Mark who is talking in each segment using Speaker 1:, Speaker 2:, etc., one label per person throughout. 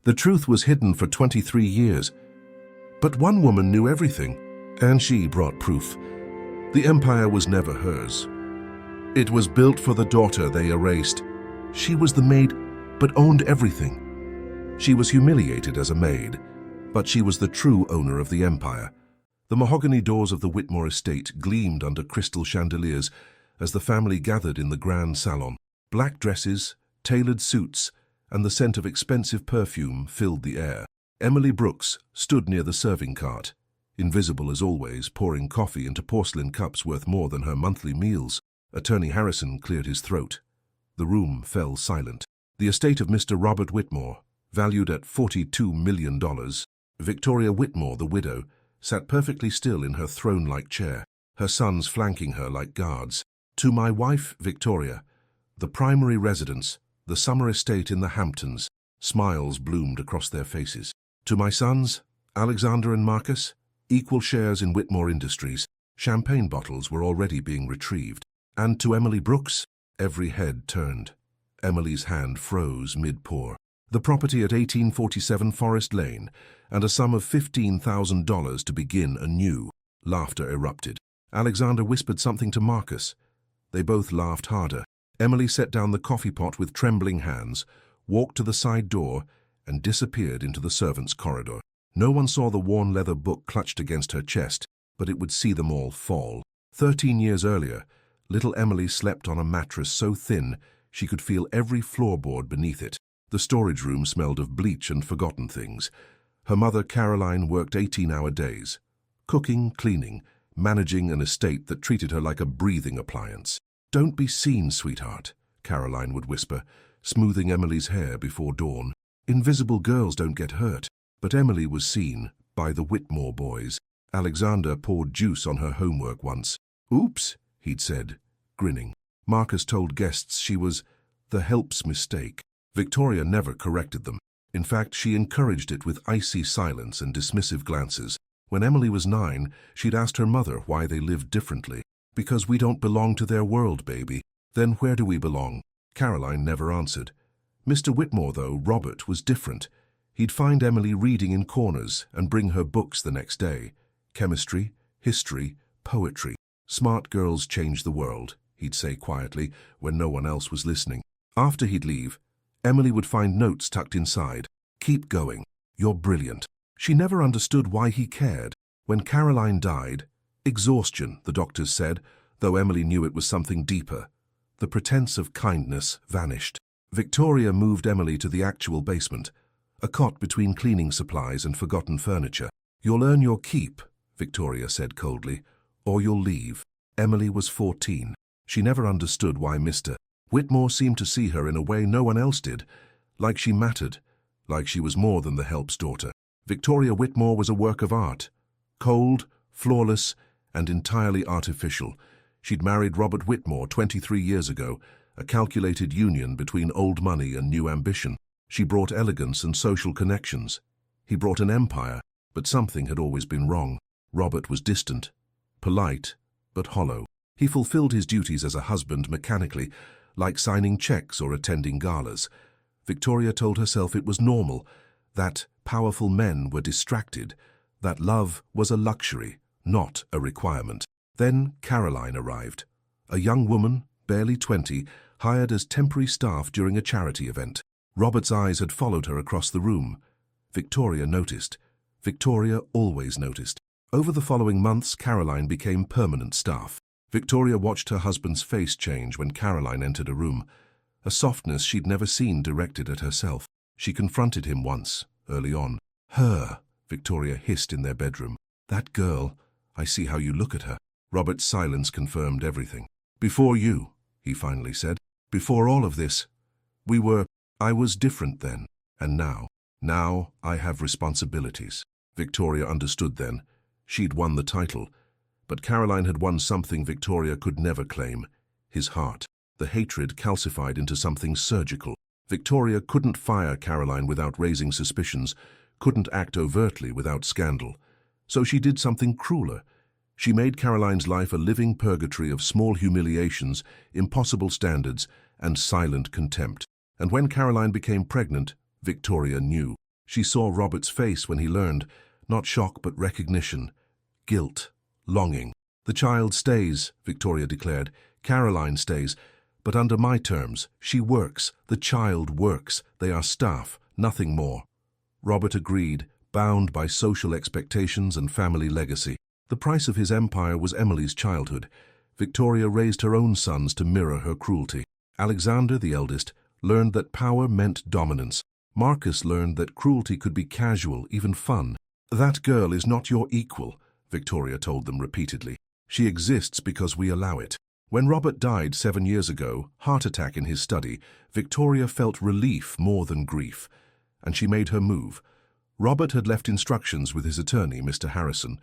Speaker 1: The truth was hidden for 23 years. But one woman knew everything, and she brought proof. The empire was never hers. It was built for the daughter they erased. She was the maid, but owned everything. She was humiliated as a maid, but she was the true owner of the empire. The mahogany doors of the Whitmore estate gleamed under crystal chandeliers as the family gathered in the grand salon. Black dresses, tailored suits, and the scent of expensive perfume filled the air. Emily Brooks stood near the serving cart, invisible as always, pouring coffee into porcelain cups worth more than her monthly meals. Attorney Harrison cleared his throat. The room fell silent. The estate of Mr. Robert Whitmore, valued at $42 million, Victoria Whitmore, the widow, sat perfectly still in her throne-like chair, her sons flanking her like guards. To my wife, Victoria, the primary residence, the summer estate in the Hamptons. Smiles bloomed across their faces. To my sons, Alexander and Marcus, equal shares in Whitmore Industries. Champagne bottles were already being retrieved. And to Emily Brooks, every head turned. Emily's hand froze mid-pour. The property at 1847 Forest Lane, and a sum of $15,000 to begin anew. Laughter erupted. Alexander whispered something to Marcus. They both laughed harder. Emily set down the coffee pot with trembling hands, walked to the side door, and disappeared into the servants' corridor. No one saw the worn leather book clutched against her chest, but it would see them all fall. 13 years earlier, little Emily slept on a mattress so thin she could feel every floorboard beneath it. The storage room smelled of bleach and forgotten things. Her mother, Caroline, worked 18-hour days, cooking, cleaning, managing an estate that treated her like a breathing appliance. "Don't be seen, sweetheart," Caroline would whisper, smoothing Emily's hair before dawn. "Invisible girls don't get hurt." But Emily was seen by the Whitmore boys. Alexander poured juice on her homework once. "Oops," he'd said, grinning. Marcus told guests she was the help's mistake. Victoria never corrected them. In fact, she encouraged it with icy silence and dismissive glances. When Emily was 9, she'd asked her mother why they lived differently. "Because we don't belong to their world, baby." "Then where do we belong?" Caroline never answered. Mr. Whitmore, though, Robert, was different. He'd find Emily reading in corners and bring her books the next day. Chemistry, history, poetry. "Smart girls change the world," he'd say quietly when no one else was listening. After he'd leave, Emily would find notes tucked inside. "Keep going. You're brilliant." She never understood why he cared. When Caroline died, exhaustion, the doctors said, though Emily knew it was something deeper. The pretense of kindness vanished. Victoria moved Emily to the actual basement, a cot between cleaning supplies and forgotten furniture. "You'll earn your keep," Victoria said coldly, "or you'll leave." Emily was 14. She never understood why Mr. Whitmore seemed to see her in a way no one else did, like she mattered, like she was more than the help's daughter. Victoria Whitmore was a work of art, cold, flawless, and entirely artificial. She'd married Robert Whitmore 23 years ago, a calculated union between old money and new ambition. She brought elegance and social connections. He brought an empire, but something had always been wrong. Robert was distant, polite, but hollow. He fulfilled his duties as a husband mechanically, like signing checks or attending galas. Victoria told herself it was normal, that powerful men were distracted, that love was a luxury, not a requirement. Then Caroline arrived, a young woman, barely 20, hired as temporary staff during a charity event. Robert's eyes had followed her across the room. Victoria noticed. Victoria always noticed. Over the following months, Caroline became permanent staff. Victoria watched her husband's face change when Caroline entered a room, a softness she'd never seen directed at herself. She confronted him once, early on. "Her," Victoria hissed in their bedroom. "That girl, I see how you look at her." Robert's silence confirmed everything. "Before you," he finally said, "before all of this, I was different then, and now I have responsibilities." Victoria understood then. She'd won the title, but Caroline had won something Victoria could never claim, his heart. The hatred calcified into something surgical. Victoria couldn't fire Caroline without raising suspicions, couldn't act overtly without scandal. So she did something crueler. She made Caroline's life a living purgatory of small humiliations, impossible standards, and silent contempt. And when Caroline became pregnant, Victoria knew. She saw Robert's face when he learned, not shock but recognition, guilt, longing. "The child stays," Victoria declared. "Caroline stays. But under my terms, she works. The child works. They are staff, nothing more." Robert agreed, bound by social expectations and family legacy. The price of his empire was Emily's childhood. Victoria raised her own sons to mirror her cruelty. Alexander, the eldest, learned that power meant dominance. Marcus learned that cruelty could be casual, even fun. "That girl is not your equal," Victoria told them repeatedly. "She exists because we allow it." When Robert died 7 years ago, heart attack in his study, Victoria felt relief more than grief, and she made her move. Robert had left instructions with his attorney, Mr. Harrison,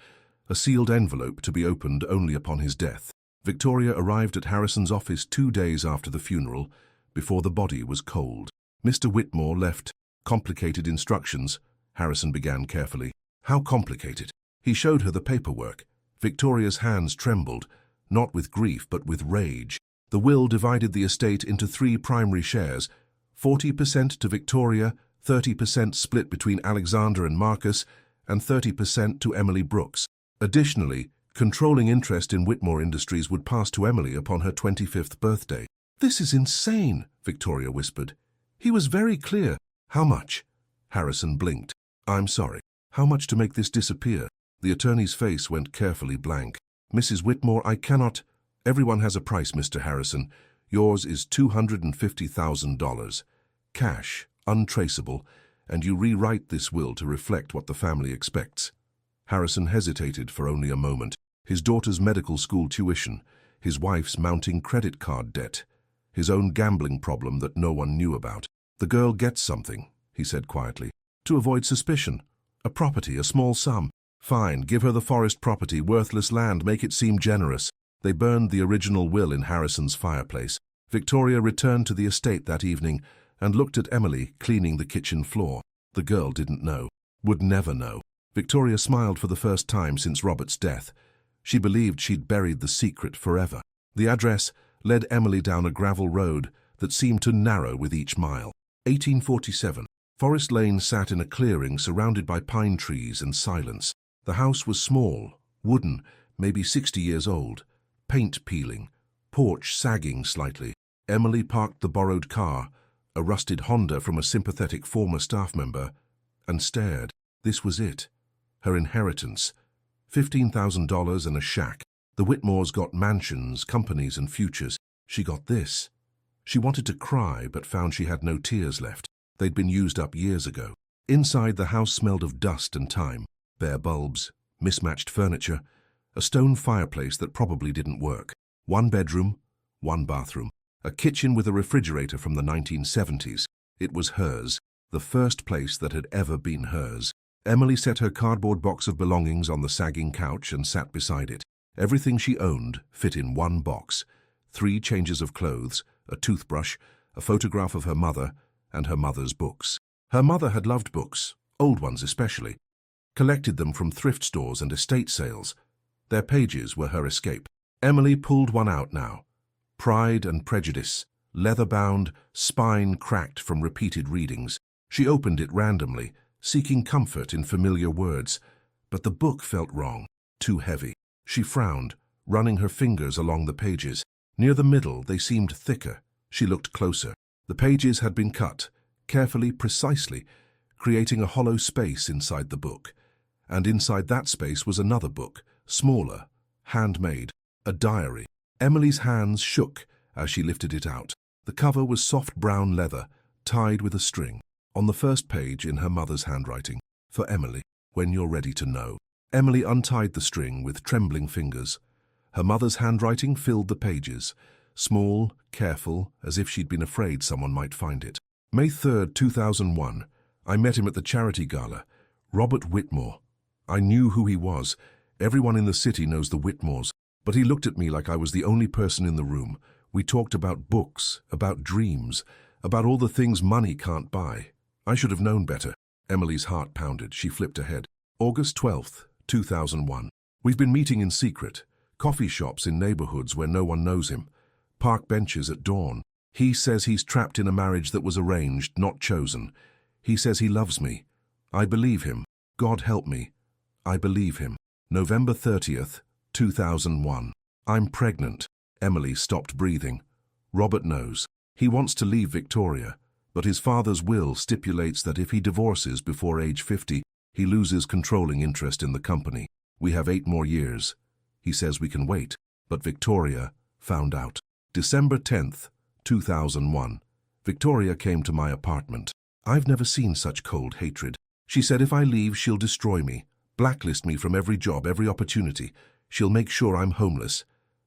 Speaker 1: a sealed envelope to be opened only upon his death. Victoria arrived at Harrison's office 2 days after the funeral, before the body was cold. "Mr. Whitmore left complicated instructions," Harrison began carefully. "How complicated?" He showed her the paperwork. Victoria's hands trembled, not with grief but with rage. The will divided the estate into 3 primary shares, 40% to Victoria, 30% split between Alexander and Marcus, and 30% to Emily Brooks. Additionally, controlling interest in Whitmore Industries would pass to Emily upon her 25th birthday. "This is insane," Victoria whispered. "He was very clear." "How much?" Harrison blinked. "I'm sorry. How much to make this disappear?" The attorney's face went carefully blank. "Mrs. Whitmore, I cannot—" "Everyone has a price, Mr. Harrison. Yours is $250,000. Cash, untraceable, and you rewrite this will to reflect what the family expects." Harrison hesitated for only a moment. His daughter's medical school tuition, his wife's mounting credit card debt, his own gambling problem that no one knew about. "The girl gets something," he said quietly, "to avoid suspicion. A property, a small sum. Fine, give her the forest property, worthless land, make it seem generous." They burned the original will in Harrison's fireplace. Victoria returned to the estate that evening and looked at Emily cleaning the kitchen floor. The girl didn't know, would never know. Victoria smiled for the first time since Robert's death. She believed she'd buried the secret forever. The address led Emily down a gravel road that seemed to narrow with each mile. 1847. Forest Lane sat in a clearing surrounded by pine trees and silence. The house was small, wooden, maybe 60 years old, paint peeling, porch sagging slightly. Emily parked the borrowed car, a rusted Honda from a sympathetic former staff member, and stared. This was it. Her inheritance. $15,000 and a shack. The Whitmores got mansions, companies, and futures. She got this. She wanted to cry, but found she had no tears left. They'd been used up years ago. Inside, the house smelled of dust and time. Bare bulbs, mismatched furniture, a stone fireplace that probably didn't work. 1 bedroom, 1 bathroom. A kitchen with a refrigerator from the 1970s. It was hers, the first place that had ever been hers. Emily set her cardboard box of belongings on the sagging couch and sat beside it. Everything she owned fit in 1 box. 3 changes of clothes, a toothbrush, a photograph of her mother, and her mother's books. Her mother had loved books, old ones especially. Collected them from thrift stores and estate sales. Their pages were her escape. Emily pulled one out now. Pride and Prejudice, leather-bound, spine cracked from repeated readings. She opened it randomly, seeking comfort in familiar words, but the book felt wrong, too heavy. She frowned, running her fingers along the pages. Near the middle, they seemed thicker. She looked closer. The pages had been cut, carefully, precisely, creating a hollow space inside the book. And inside that space was another book, smaller, handmade, a diary. Emily's hands shook as she lifted it out. The cover was soft brown leather, tied with a string. On the first page, in her mother's handwriting, "For Emily, when you're ready to know." Emily untied the string with trembling fingers. Her mother's handwriting filled the pages, small, careful, as if she'd been afraid someone might find it. May 3rd, 2001. I met him at the charity gala. Robert Whitmore. I knew who he was. Everyone in the city knows the Whitmores. But he looked at me like I was the only person in the room. We talked about books, about dreams, about all the things money can't buy. I should have known better. Emily's heart pounded. She flipped ahead. August 12th, 2001. We've been meeting in secret. Coffee shops in neighborhoods where no one knows him. Park benches at dawn. He says he's trapped in a marriage that was arranged, not chosen. He says he loves me. I believe him. God help me. I believe him. November 30th, 2001. I'm pregnant. Emily stopped breathing. Robert knows. He wants to leave Victoria, but his father's will stipulates that if he divorces before age 50, he loses controlling interest in the company. We have 8 more years. He says we can wait, but Victoria found out. December 10th, 2001. Victoria came to my apartment. I've never seen such cold hatred. She said if I leave, she'll destroy me, blacklist me from every job, every opportunity. She'll make sure I'm homeless.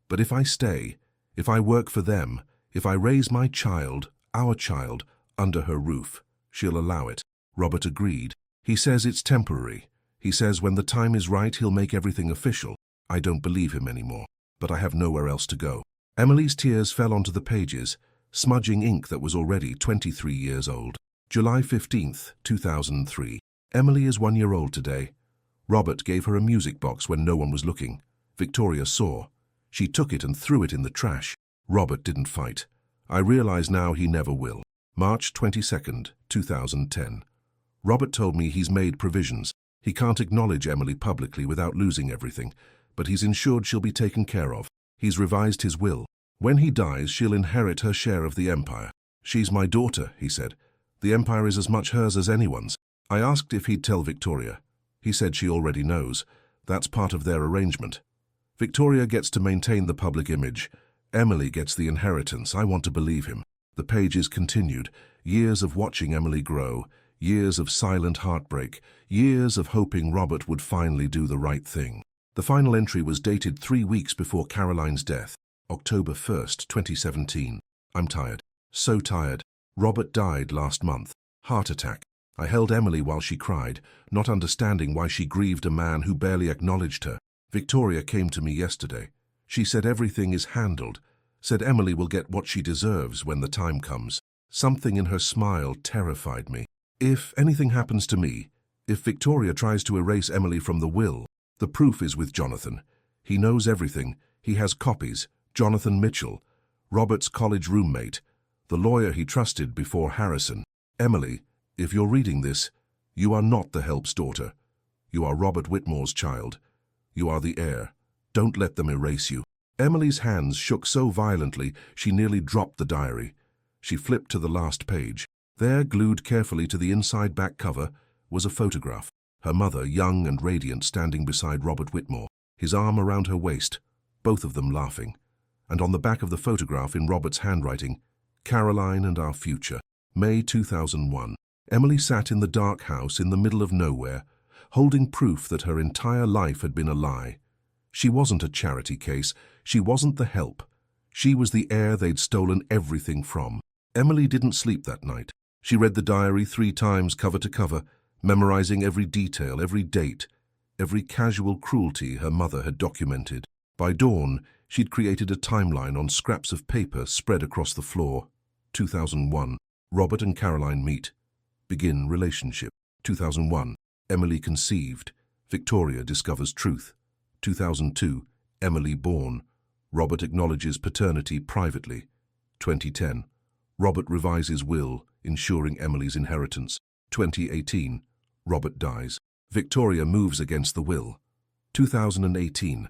Speaker 1: But if I stay, if I work for them, if I raise my child, our child, under her roof, she'll allow it. Robert agreed. He says it's temporary. He says when the time is right, he'll make everything official. I don't believe him anymore, but I have nowhere else to go. Emily's tears fell onto the pages, smudging ink that was already 23 years old. July 15th, 2003. Emily is 1 year old today. Robert gave her a music box when no one was looking. Victoria saw. She took it and threw it in the trash. Robert didn't fight. I realize now he never will. March 22nd, 2010. Robert told me he's made provisions. He can't acknowledge Emily publicly without losing everything, but he's ensured she'll be taken care of. He's revised his will. When he dies, she'll inherit her share of the empire. She's my daughter, he said. The empire is as much hers as anyone's. I asked if he'd tell Victoria. He said she already knows. That's part of their arrangement. Victoria gets to maintain the public image. Emily gets the inheritance. I want to believe him. The pages continued. Years of watching Emily grow. Years of silent heartbreak. Years of hoping Robert would finally do the right thing. The final entry was dated 3 weeks before Caroline's death, October 1st, 2017. I'm tired. So tired. Robert died last month. Heart attack. I held Emily while she cried, not understanding why she grieved a man who barely acknowledged her. Victoria came to me yesterday. She said everything is handled, said Emily will get what she deserves when the time comes. Something in her smile terrified me. If anything happens to me, if Victoria tries to erase Emily from the will, the proof is with Jonathan. He knows everything. He has copies. Jonathan Mitchell, Robert's college roommate, the lawyer he trusted before Harrison. Emily, if you're reading this, you are not the help's daughter. You are Robert Whitmore's child. You are the heir. Don't let them erase you. Emily's hands shook so violently she nearly dropped the diary. She flipped to the last page. There, glued carefully to the inside back cover, was a photograph. Her mother, young and radiant, standing beside Robert Whitmore, his arm around her waist, both of them laughing. And on the back of the photograph, in Robert's handwriting, Caroline and our future. May 2001. Emily sat in the dark house in the middle of nowhere, holding proof that her entire life had been a lie. She wasn't a charity case. She wasn't the help. She was the heir they'd stolen everything from. Emily didn't sleep that night. She read the diary 3 times cover to cover, memorizing every detail, every date, every casual cruelty her mother had documented. By dawn, she'd created a timeline on scraps of paper spread across the floor. 2001. Robert and Caroline meet. Begin relationship. 2001. Emily conceived. Victoria discovers truth. 2002. Emily born. Robert acknowledges paternity privately. 2010. Robert revises will, ensuring Emily's inheritance. 2018. Robert dies. Victoria moves against the will. 2018.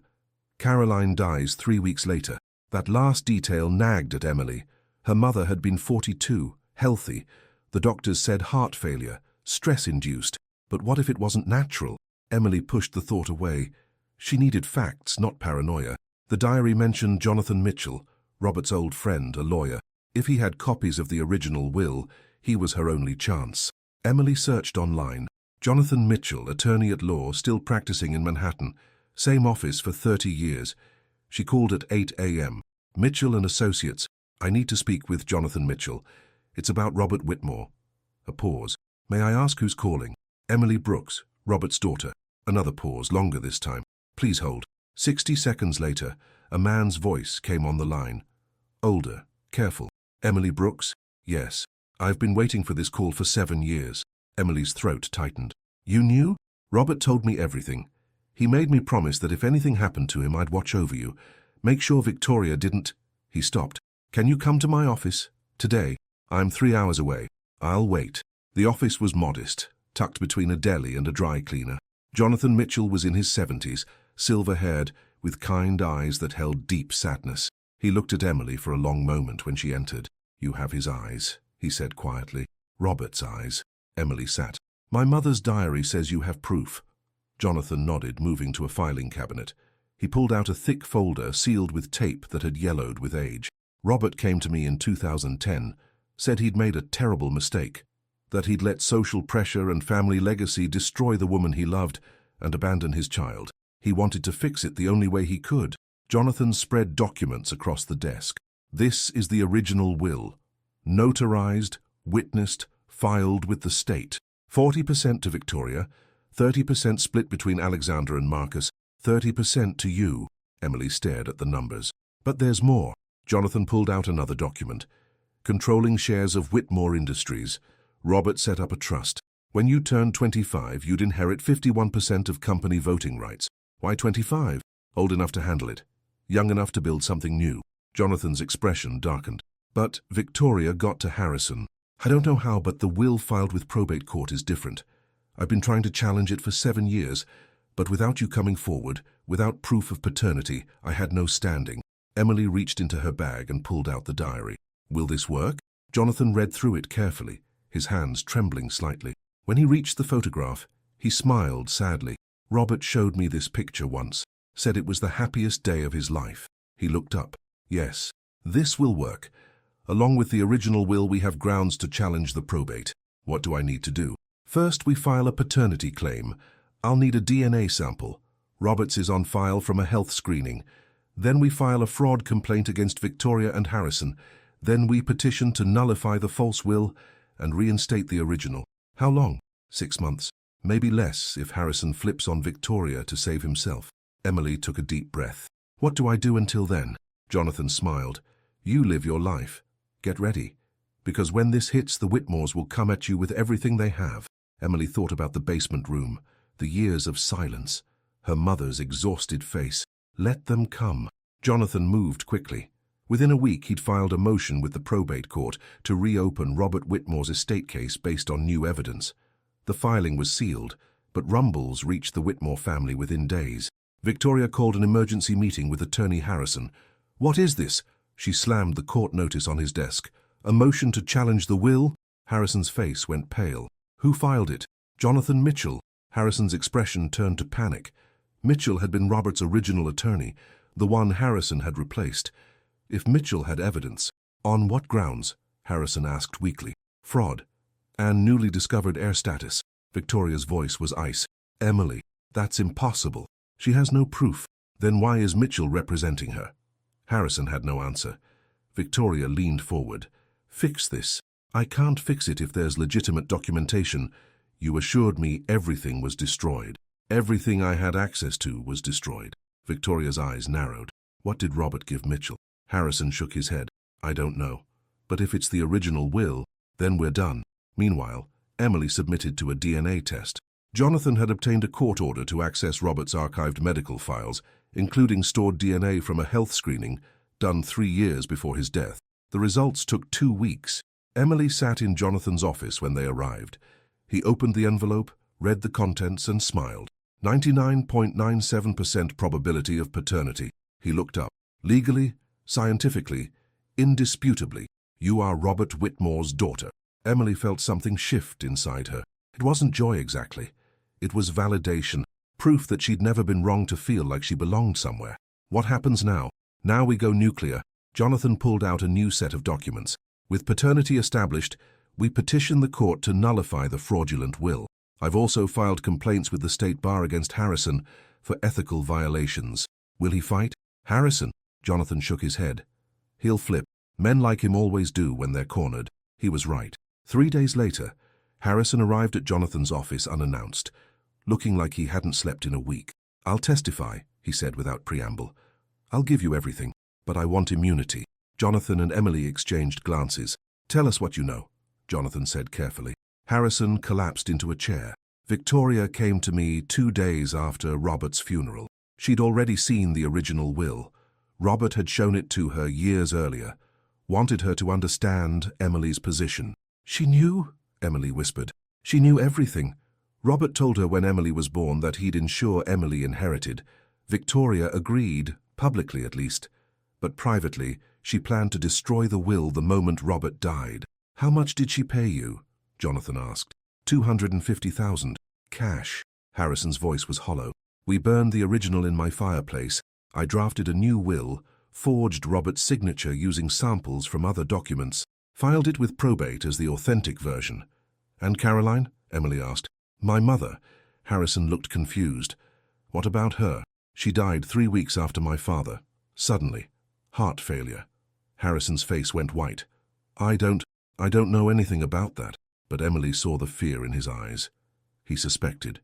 Speaker 1: Caroline dies 3 weeks later. That last detail nagged at Emily. Her mother had been 42, healthy. The doctors said heart failure, stress-induced. But what if it wasn't natural? Emily pushed the thought away. She needed facts, not paranoia. The diary mentioned Jonathan Mitchell, Robert's old friend, a lawyer. If he had copies of the original will, he was her only chance. Emily searched online. Jonathan Mitchell, attorney at law, still practicing in Manhattan. Same office for 30 years. She called at 8 a.m. Mitchell and Associates. I need to speak with Jonathan Mitchell. It's about Robert Whitmore. A pause. May I ask who's calling? Emily Brooks, Robert's daughter. Another pause, longer this time. Please hold. 60 seconds later, a man's voice came on the line. Older, careful. Emily Brooks? Yes. I've been waiting for this call for 7 years. Emily's throat tightened. You knew? Robert told me everything. He made me promise that if anything happened to him, I'd watch over you. Make sure Victoria didn't... He stopped. Can you come to my office? Today. I'm 3 hours away. I'll wait. The office was modest. tucked between a deli and a dry cleaner. Jonathan Mitchell was in his 70s, silver-haired, with kind eyes that held deep sadness. He looked at Emily for a long moment when she entered. "You have his eyes," he said quietly. "Robert's eyes." Emily sat. "My mother's diary says you have proof." Jonathan nodded, moving to a filing cabinet. He pulled out a thick folder sealed with tape that had yellowed with age. "Robert came to me in 2010, said he'd made a terrible mistake, that he'd let social pressure and family legacy destroy the woman he loved and abandon his child. He wanted to fix it the only way he could." Jonathan spread documents across the desk. "This is the original will. Notarized, witnessed, filed with the state. 40% to Victoria, 30% split between Alexander and Marcus, 30% to you." Emily stared at the numbers. "But there's more." Jonathan pulled out another document. "Controlling shares of Whitmore Industries. Robert set up a trust. When you turned 25, you'd inherit 51% of company voting rights. Why 25? Old enough to handle it. Young enough to build something new." Jonathan's expression darkened. "But Victoria got to Harrison. I don't know how, but the will filed with probate court is different. I've been trying to challenge it for 7 years, but without you coming forward, without proof of paternity, I had no standing." Emily reached into her bag and pulled out the diary. "Will this work?" Jonathan read through it carefully, his hands trembling slightly. When he reached the photograph, he smiled sadly. "Robert showed me this picture once, said it was the happiest day of his life." He looked up. "Yes, this will work. Along with the original will, we have grounds to challenge the probate. What do I need to do?" "First, we file a paternity claim. I'll need a DNA sample. Robert's is on file from a health screening. Then we file a fraud complaint against Victoria and Harrison. Then we petition to nullify the false will and reinstate the original." "How long?" 6 months. Maybe less if Harrison flips on Victoria to save himself. Emily took a deep breath. "What do I do until then?" Jonathan smiled. "You live your life. Get ready. Because when this hits, the Whitmores will come at you with everything they have." Emily thought about the basement room, the years of silence, her mother's exhausted face. Let them come. Jonathan moved quickly. Within a week, he'd filed a motion with the probate court to reopen Robert Whitmore's estate case based on new evidence. The filing was sealed, but rumbles reached the Whitmore family within days. Victoria called an emergency meeting with Attorney Harrison. "What is this?" She slammed the court notice on his desk. "A motion to challenge the will?" Harrison's face went pale. "Who filed it?" "Jonathan Mitchell." Harrison's expression turned to panic. Mitchell had been Robert's original attorney, the one Harrison had replaced. If Mitchell had evidence, on what grounds? Harrison asked weakly. "Fraud. And newly discovered heir status." Victoria's voice was ice. "Emily, that's impossible. She has no proof. Then why is Mitchell representing her?" Harrison had no answer. Victoria leaned forward. "Fix this." "I can't fix it if there's legitimate documentation. You assured me everything was destroyed. Everything I had access to was destroyed." Victoria's eyes narrowed. "What did Robert give Mitchell?" Harrison shook his head. "I don't know. But if it's the original will, then we're done." Meanwhile, Emily submitted to a DNA test. Jonathan had obtained a court order to access Robert's archived medical files, including stored DNA from a health screening done 3 years before his death. The results took 2 weeks. Emily sat in Jonathan's office when they arrived. He opened the envelope, read the contents, and smiled. 99.97% probability of paternity. He looked up. "Legally, scientifically, indisputably, you are Robert Whitmore's daughter." Emily felt something shift inside her. It wasn't joy exactly. It was validation, proof that she'd never been wrong to feel like she belonged somewhere. "What happens now?" "Now we go nuclear." Jonathan pulled out a new set of documents. "With paternity established, we petition the court to nullify the fraudulent will. I've also filed complaints with the state bar against Harrison for ethical violations." "Will he fight?" "Harrison?" Jonathan shook his head. "He'll flip. Men like him always do when they're cornered." He was right. 3 days later, Harrison arrived at Jonathan's office unannounced, looking like he hadn't slept in a week. "I'll testify," he said without preamble. "I'll give you everything, but I want immunity." Jonathan and Emily exchanged glances. "Tell us what you know," Jonathan said carefully. Harrison collapsed into a chair. "Victoria came to me 2 days after Robert's funeral. She'd already seen the original will. Robert had shown it to her years earlier, wanted her to understand Emily's position." "She knew?" Emily whispered. "She knew everything. Robert told her when Emily was born that he'd ensure Emily inherited. Victoria agreed, publicly at least, but privately, she planned to destroy the will the moment Robert died. "How much did she pay you?" Jonathan asked. 250,000. Cash. Harrison's voice was hollow. "We burned the original in my fireplace. I drafted a new will, forged Robert's signature using samples from other documents, filed it with probate as the authentic version." "And Caroline?" Emily asked. "My mother." Harrison looked confused. "What about her?" "She died 3 weeks after my father. Suddenly. Heart failure." Harrison's face went white. I don't know anything about that." But Emily saw the fear in his eyes. He suspected,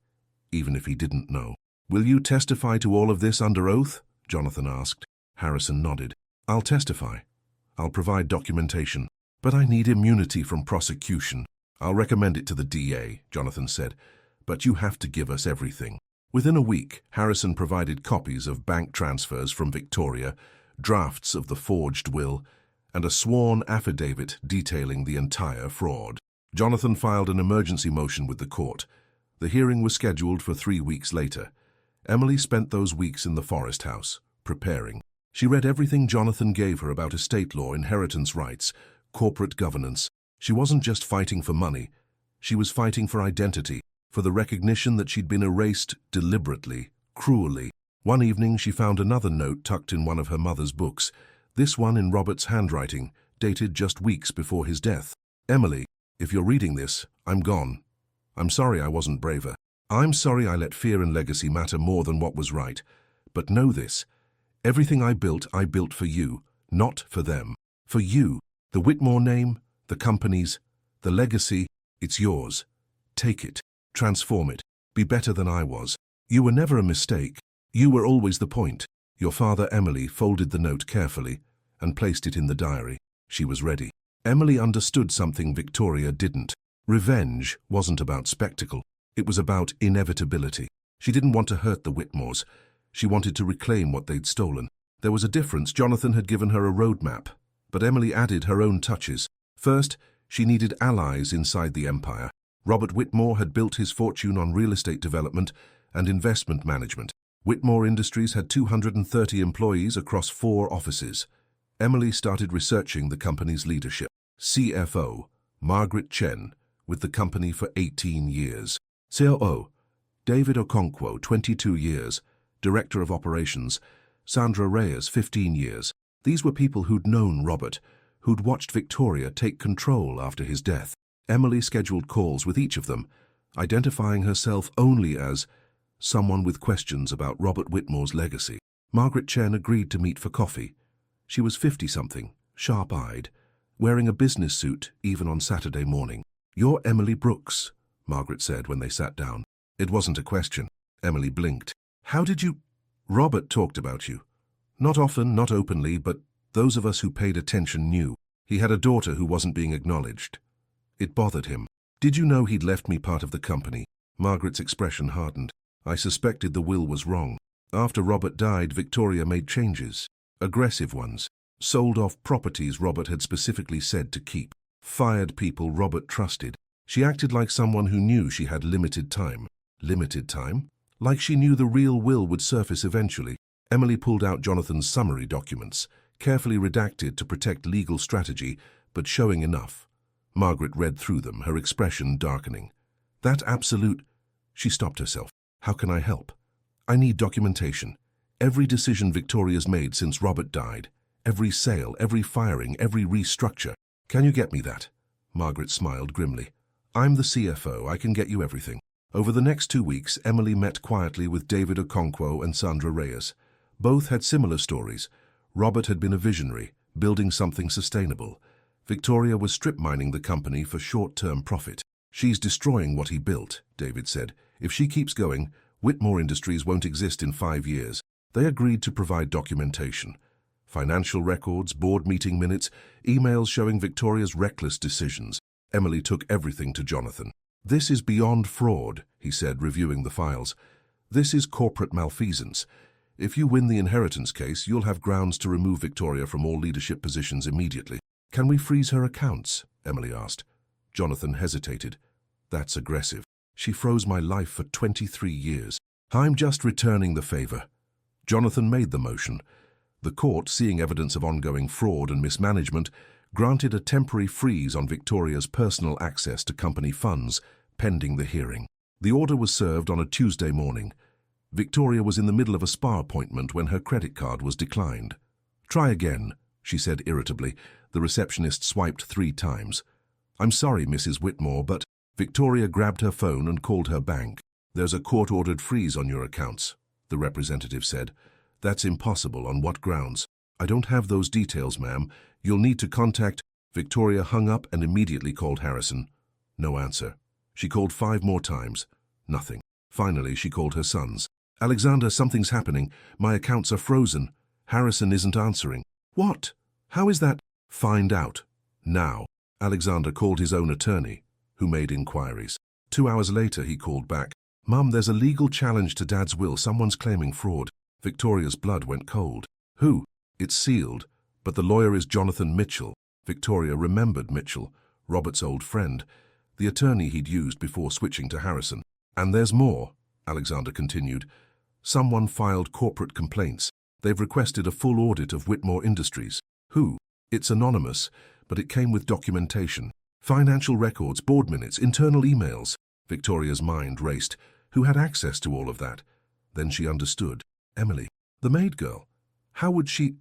Speaker 1: even if he didn't know. "Will you testify to all of this under oath?" Jonathan asked. Harrison nodded. "I'll testify. I'll provide documentation. But I need immunity from prosecution." "I'll recommend it to the DA," Jonathan said. "But you have to give us everything." Within a week, Harrison provided copies of bank transfers from Victoria, drafts of the forged will, and a sworn affidavit detailing the entire fraud. Jonathan filed an emergency motion with the court. The hearing was scheduled for 3 weeks later. Emily spent those weeks in the Forest House, preparing. She read everything Jonathan gave her about estate law, inheritance rights, corporate governance. She wasn't just fighting for money. She was fighting for identity, for the recognition that she'd been erased deliberately, cruelly. One evening, she found another note tucked in one of her mother's books, this one in Robert's handwriting, dated just weeks before his death. "Emily, if you're reading this, I'm gone. I'm sorry I wasn't braver. I'm sorry I let fear and legacy matter more than what was right. But know this, everything I built for you, not for them. For you, the Whitmore name, the companies, the legacy, it's yours. Take it, transform it, be better than I was. You were never a mistake. You were always the point." Your father, Emily, folded the note carefully and placed it in the diary. She was ready. Emily understood something Victoria didn't. Revenge wasn't about spectacle. It was about inevitability. She didn't want to hurt the Whitmores. She wanted to reclaim what they'd stolen. There was a difference. Jonathan had given her a roadmap, but Emily added her own touches. First, she needed allies inside the empire. Robert Whitmore had built his fortune on real estate development and investment management. Whitmore Industries had 230 employees across 4 offices. Emily started researching the company's leadership. CFO, Margaret Chen, with the company for 18 years. COO, David Okonkwo, 22 years. Director of Operations, Sandra Reyes, 15 years. These were people who'd known Robert, who'd watched Victoria take control after his death. Emily scheduled calls with each of them, identifying herself only as someone with questions about Robert Whitmore's legacy. Margaret Chen agreed to meet for coffee. She was 50-something, sharp-eyed, wearing a business suit even on Saturday morning. "You're Emily Brooks," Margaret said when they sat down. It wasn't a question. Emily blinked. "How did you—" "Robert talked about you. Not often, not openly, but those of us who paid attention knew. He had a daughter who wasn't being acknowledged. It bothered him. Did you know he'd left me part of the company?" Margaret's expression hardened. "I suspected the will was wrong. After Robert died, Victoria made changes. Aggressive ones. Sold off properties Robert had specifically said to keep. Fired people Robert trusted. She acted like someone who knew she had limited time." Limited time? Like she knew the real will would surface eventually. Emily pulled out Jonathan's summary documents, carefully redacted to protect legal strategy, but showing enough. Margaret read through them, her expression darkening. "That absolute—" She stopped herself. "How can I help?" "I need documentation. Every decision Victoria's made since Robert died. Every sale, every firing, every restructure. Can you get me that?" Margaret smiled grimly. "I'm the CFO. I can get you everything." Over the next 2 weeks, Emily met quietly with David Okonkwo and Sandra Reyes. Both had similar stories. Robert had been a visionary, building something sustainable. Victoria was strip-mining the company for short-term profit. "She's destroying what he built," David said. "If she keeps going, Whitmore Industries won't exist in 5 years." They agreed to provide documentation. Financial records, board meeting minutes, emails showing Victoria's reckless decisions. Emily took everything to Jonathan. "This is beyond fraud," he said, reviewing the files. "This is corporate malfeasance. If you win the inheritance case, you'll have grounds to remove Victoria from all leadership positions immediately." "Can we freeze her accounts?" Emily asked. Jonathan hesitated. "That's aggressive." She froze my life for 23 years. I'm just returning the favor. Jonathan made the motion. The court, seeing evidence of ongoing fraud and mismanagement, granted a temporary freeze on Victoria's personal access to company funds, pending the hearing. The order was served on a Tuesday morning. Victoria was in the middle of a spa appointment when her credit card was declined. "Try again," she said irritably. The receptionist swiped 3 times. "I'm sorry, Mrs. Whitmore, but—" Victoria grabbed her phone and called her bank. "There's a court-ordered freeze on your accounts," the representative said. "That's impossible. On what grounds?" "I don't have those details, ma'am. You'll need to contact—" Victoria hung up and immediately called Harrison. No answer. She called 5 more times. Nothing. Finally, she called her sons. "Alexander, something's happening. My accounts are frozen. Harrison isn't answering." "What? How is that?" "Find out. Now." Alexander called his own attorney, who made inquiries. 2 hours later, he called back. "Mum, there's a legal challenge to Dad's will. Someone's claiming fraud." Victoria's blood went cold. "Who?" "It's sealed, but the lawyer is Jonathan Mitchell." Victoria remembered Mitchell, Robert's old friend, the attorney he'd used before switching to Harrison. "And there's more," Alexander continued. "Someone filed corporate complaints. They've requested a full audit of Whitmore Industries." "Who?" "It's anonymous, but it came with documentation. Financial records, board minutes, internal emails." Victoria's mind raced. Who had access to all of that? Then she understood. Emily. The maid girl. How would she—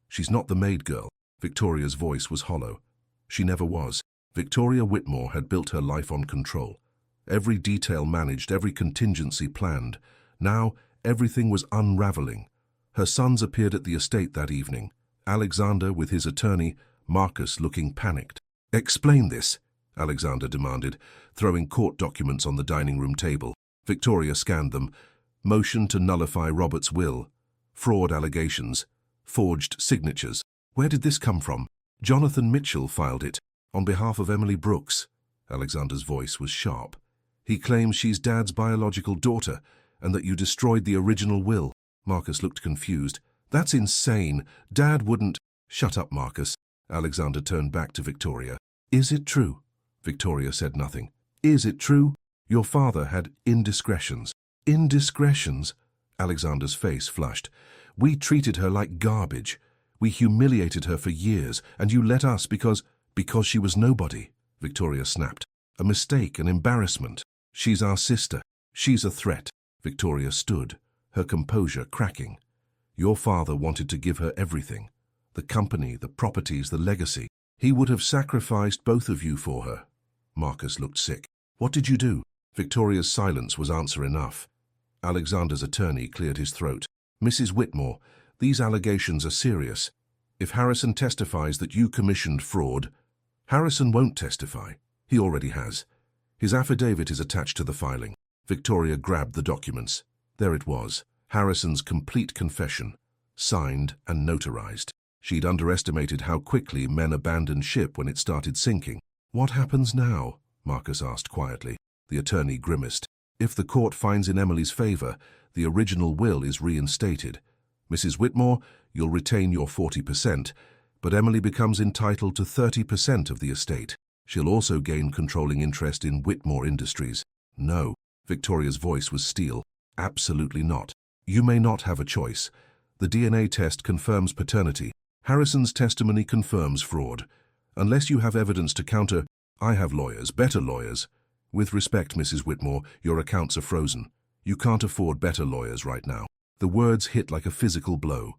Speaker 1: "She's not the maid girl." Victoria's voice was hollow. She never was. Victoria Whitmore had built her life on control. Every detail managed, every contingency planned. Now, everything was unraveling. Her sons appeared at the estate that evening. Alexander with his attorney, Marcus looking panicked. "Explain this," Alexander demanded, throwing court documents on the dining room table. Victoria scanned them. Motion to nullify Robert's will. Fraud allegations. Forged signatures. Where did this come from? "Jonathan Mitchell filed it, on behalf of Emily Brooks." Alexander's voice was sharp. "He claims she's Dad's biological daughter, and that you destroyed the original will." Marcus looked confused. "That's insane. Dad wouldn't—" "Shut up, Marcus." Alexander turned back to Victoria. "Is it true?" Victoria said nothing. "Is it true? Your father had indiscretions." "Indiscretions?" Alexander's face flushed. "We treated her like garbage. We humiliated her for years, and you let us because she was nobody," Victoria snapped. "A mistake, an embarrassment. She's our sister. She's a threat." Victoria stood, her composure cracking. "Your father wanted to give her everything. The company, the properties, the legacy. He would have sacrificed both of you for her." Marcus looked sick. "What did you do?" Victoria's silence was answer enough. Alexander's attorney cleared his throat. "Mrs. Whitmore, these allegations are serious. If Harrison testifies that you commissioned fraud—" "Harrison won't testify. He already has. His affidavit is attached to the filing." Victoria grabbed the documents. There it was, Harrison's complete confession, signed and notarized. She'd underestimated how quickly men abandoned ship when it started sinking. "What happens now?" Marcus asked quietly. The attorney grimaced. "If the court finds in Emily's favor, the original will is reinstated. Mrs. Whitmore, you'll retain your 40%, but Emily becomes entitled to 30% of the estate. She'll also gain controlling interest in Whitmore Industries." "No." Victoria's voice was steel. "Absolutely not. You may not have a choice. The DNA test confirms paternity. Harrison's testimony confirms fraud. Unless you have evidence to counter, I have lawyers, better lawyers. With respect, Mrs. Whitmore, your accounts are frozen. You can't afford better lawyers right now." The words hit like a physical blow.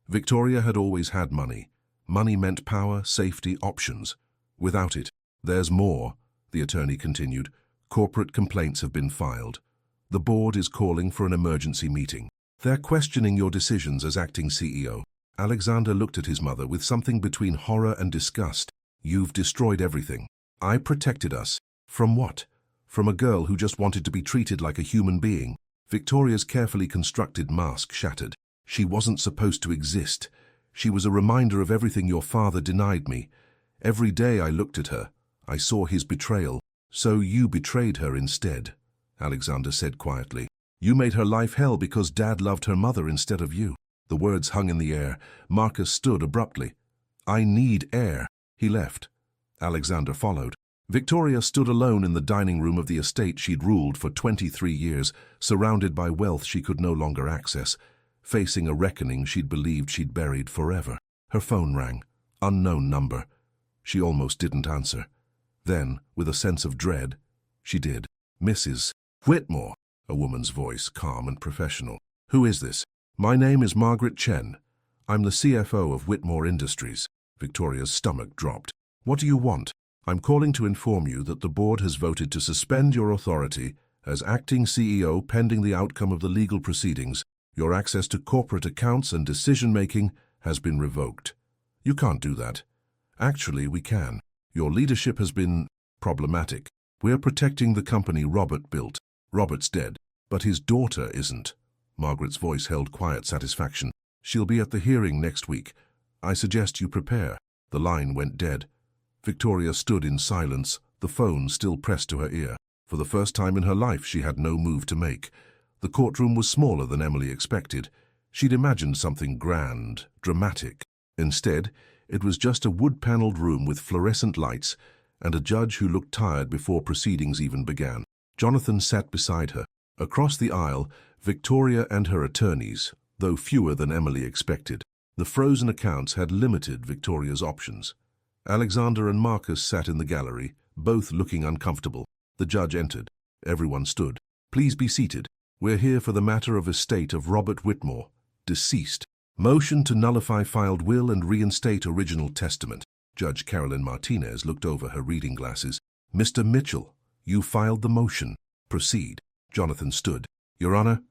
Speaker 1: Victoria had always had money. Money meant power, safety, options. Without it, "There's more," the attorney continued. "Corporate complaints have been filed. The board is calling for an emergency meeting. They're questioning your decisions as acting CEO." Alexander looked at his mother with something between horror and disgust. "You've destroyed everything. I protected us. From what? From a girl who just wanted to be treated like a human being." Victoria's carefully constructed mask shattered. "She wasn't supposed to exist. She was a reminder of everything your father denied me. Every day I looked at her, I saw his betrayal. So you betrayed her instead," Alexander said quietly. "You made her life hell because Dad loved her mother instead of you." The words hung in the air. Marcus stood abruptly. "I need air." He left. Alexander followed. Victoria stood alone in the dining room of the estate she'd ruled for 23 years, surrounded by wealth she could no longer access, facing a reckoning she'd believed she'd buried forever. Her phone rang. Unknown number. She almost didn't answer. Then, with a sense of dread, she did. Mrs. Whitmore, a woman's voice, calm and professional. Who is this? My name is Margaret Chen. I'm the CFO of Whitmore Industries. Victoria's stomach dropped. What do you want? I'm calling to inform you that the board has voted to suspend your authority as acting CEO pending the outcome of the legal proceedings. Your access to corporate accounts and decision-making has been revoked. You can't do that. Actually, we can. Your leadership has been problematic. We're protecting the company Robert built. Robert's dead, but his daughter isn't. Margaret's voice held quiet satisfaction. She'll be at the hearing next week. I suggest you prepare. The line went dead. Victoria stood in silence, the phone still pressed to her ear. For the first time in her life, she had no move to make. The courtroom was smaller than Emily expected. She'd imagined something grand, dramatic. Instead, it was just a wood-paneled room with fluorescent lights and a judge who looked tired before proceedings even began. Jonathan sat beside her. Across the aisle, Victoria and her attorneys, though fewer than Emily expected. The frozen accounts had limited Victoria's options. Alexander and Marcus sat in the gallery, both looking uncomfortable. The judge entered. Everyone stood. Please be seated. We're here for the matter of estate of Robert Whitmore, deceased. Motion to nullify filed will and reinstate original testament. Judge Carolyn Martinez looked over her reading glasses. Mr. Mitchell, you filed the motion. Proceed. Jonathan stood. Your Honor,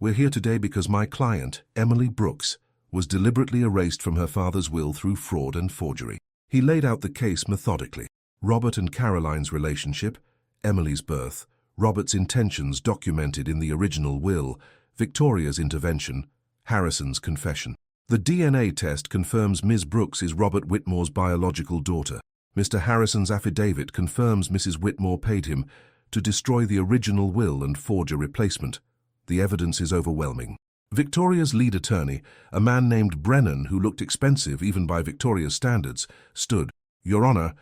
Speaker 1: we're here today because my client, Emily Brooks, was deliberately erased from her father's will through fraud and forgery. He laid out the case methodically. Robert and Caroline's relationship, Emily's birth, Robert's intentions documented in the original will, Victoria's intervention, Harrison's confession. The DNA test confirms Ms. Brooks is Robert Whitmore's biological daughter. Mr. Harrison's affidavit confirms Mrs. Whitmore paid him to destroy the original will and forge a replacement. The evidence is overwhelming. Victoria's lead attorney, a man named Brennan who looked expensive even by Victoria's standards, stood. Your Honor,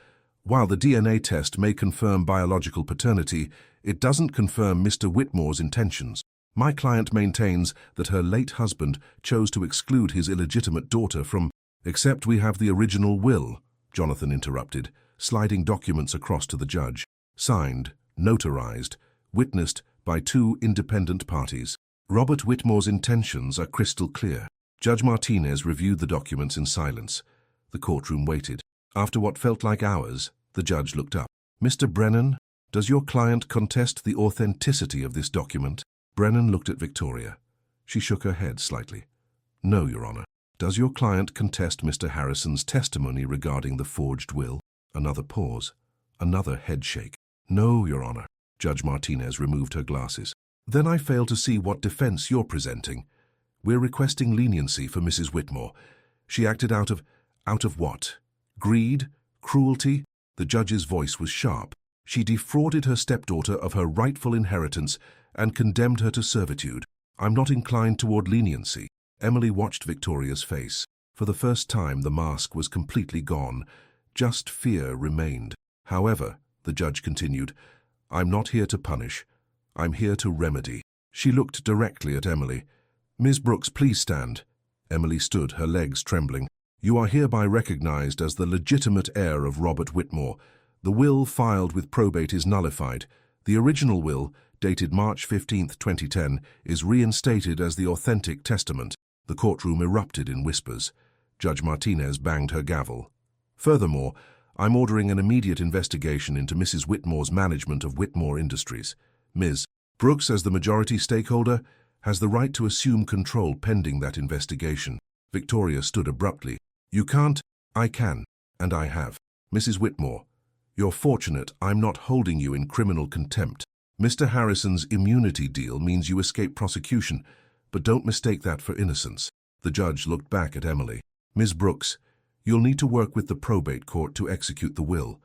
Speaker 1: while the DNA test may confirm biological paternity, it doesn't confirm Mr. Whitmore's intentions. My client maintains that her late husband chose to exclude his illegitimate daughter from— Except we have the original will, Jonathan interrupted, sliding documents across to the judge. Signed, notarized, witnessed by two independent parties. Robert Whitmore's intentions are crystal clear. Judge Martinez reviewed the documents in silence. The courtroom waited. After what felt like hours, the judge looked up. Mr. Brennan, does your client contest the authenticity of this document? Brennan looked at Victoria. She shook her head slightly. No, Your Honor. Does your client contest Mr. Harrison's testimony regarding the forged will? Another pause. Another head shake. No, Your Honor. Judge Martinez removed her glasses. Then I fail to see what defense you're presenting. We're requesting leniency for Mrs. Whitmore. She acted out of what? Greed? Cruelty? The judge's voice was sharp. She defrauded her stepdaughter of her rightful inheritance and condemned her to servitude. I'm not inclined toward leniency. Emily watched Victoria's face. For the first time, the mask was completely gone. Just fear remained. However, the judge continued, I'm not here to punish. I'm here to remedy. She looked directly at Emily. Ms. Brooks, please stand. Emily stood, her legs trembling. You are hereby recognized as the legitimate heir of Robert Whitmore. The will filed with probate is nullified. The original will, dated March 15, 2010, is reinstated as the authentic testament. The courtroom erupted in whispers. Judge Martinez banged her gavel. Furthermore, I'm ordering an immediate investigation into Mrs. Whitmore's management of Whitmore Industries. Ms. Brooks, as the majority stakeholder, has the right to assume control pending that investigation. Victoria stood abruptly. You can't. I can. And I have. Mrs. Whitmore, you're fortunate I'm not holding you in criminal contempt. Mr. Harrison's immunity deal means you escape prosecution, but don't mistake that for innocence. The judge looked back at Emily. Ms. Brooks, you'll need to work with the probate court to execute the will.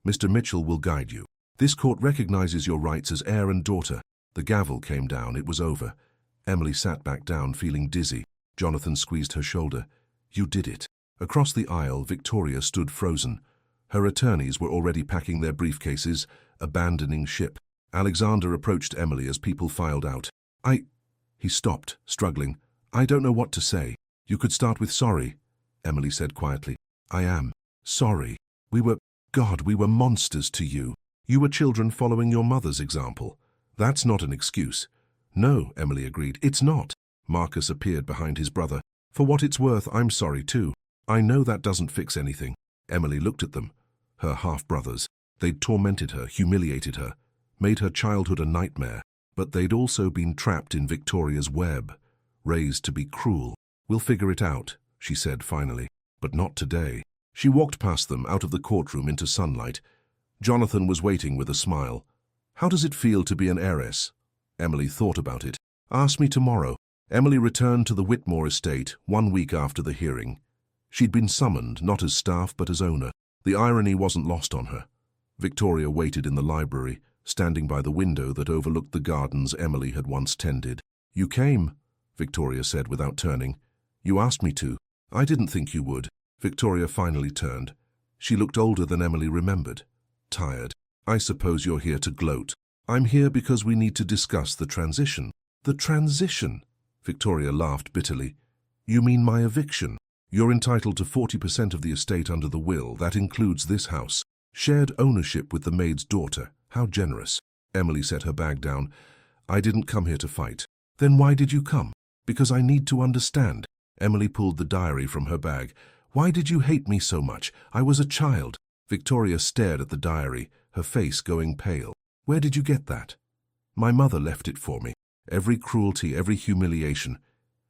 Speaker 1: Mr. Mitchell will guide you. This court recognizes your rights as heir and daughter. The gavel came down. It was over. Emily sat back down, feeling dizzy. Jonathan squeezed her shoulder. You did it. Across the aisle, Victoria stood frozen. Her attorneys were already packing their briefcases, abandoning ship. Alexander approached Emily as people filed out. He stopped, struggling. I don't know what to say. You could start with sorry, Emily said quietly. I am sorry. We were monsters to you. You were children following your mother's example. That's not an excuse. No, Emily agreed. It's not. Marcus appeared behind his brother. For what it's worth, I'm sorry too. I know that doesn't fix anything. Emily looked at them. Her half-brothers. They'd tormented her, humiliated her, made her childhood a nightmare. But they'd also been trapped in Victoria's web, raised to be cruel. We'll figure it out, she said finally. But not today. She walked past them, out of the courtroom into sunlight. Jonathan was waiting with a smile. How does it feel to be an heiress? Emily thought about it. Ask me tomorrow. Emily returned to the Whitmore estate 1 week after the hearing. She'd been summoned, not as staff but as owner. The irony wasn't lost on her. Victoria waited in the library, standing by the window that overlooked the gardens Emily had once tended. You came, Victoria said without turning. You asked me to. I didn't think you would. Victoria finally turned. She looked older than Emily remembered. Tired. I suppose you're here to gloat. I'm here because we need to discuss the transition. The transition? Victoria laughed bitterly. You mean my eviction? You're entitled to 40% of the estate under the will. That includes this house. Shared ownership with the maid's daughter. How generous. Emily set her bag down. I didn't come here to fight. Then why did you come? Because I need to understand. Emily pulled the diary from her bag. Why did you hate me so much? I was a child. Victoria stared at the diary, her face going pale. Where did you get that? My mother left it for me. Every cruelty, every humiliation.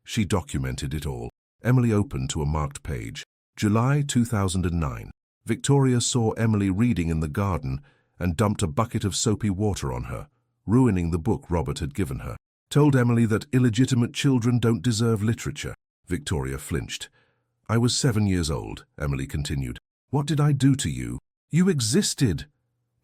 Speaker 1: She documented it all. Emily opened to a marked page. July 2009. Victoria saw Emily reading in the garden and dumped a bucket of soapy water on her, ruining the book Robert had given her. Told Emily that illegitimate children don't deserve literature. Victoria flinched. I was 7 years old, Emily continued. What did I do to you? You existed.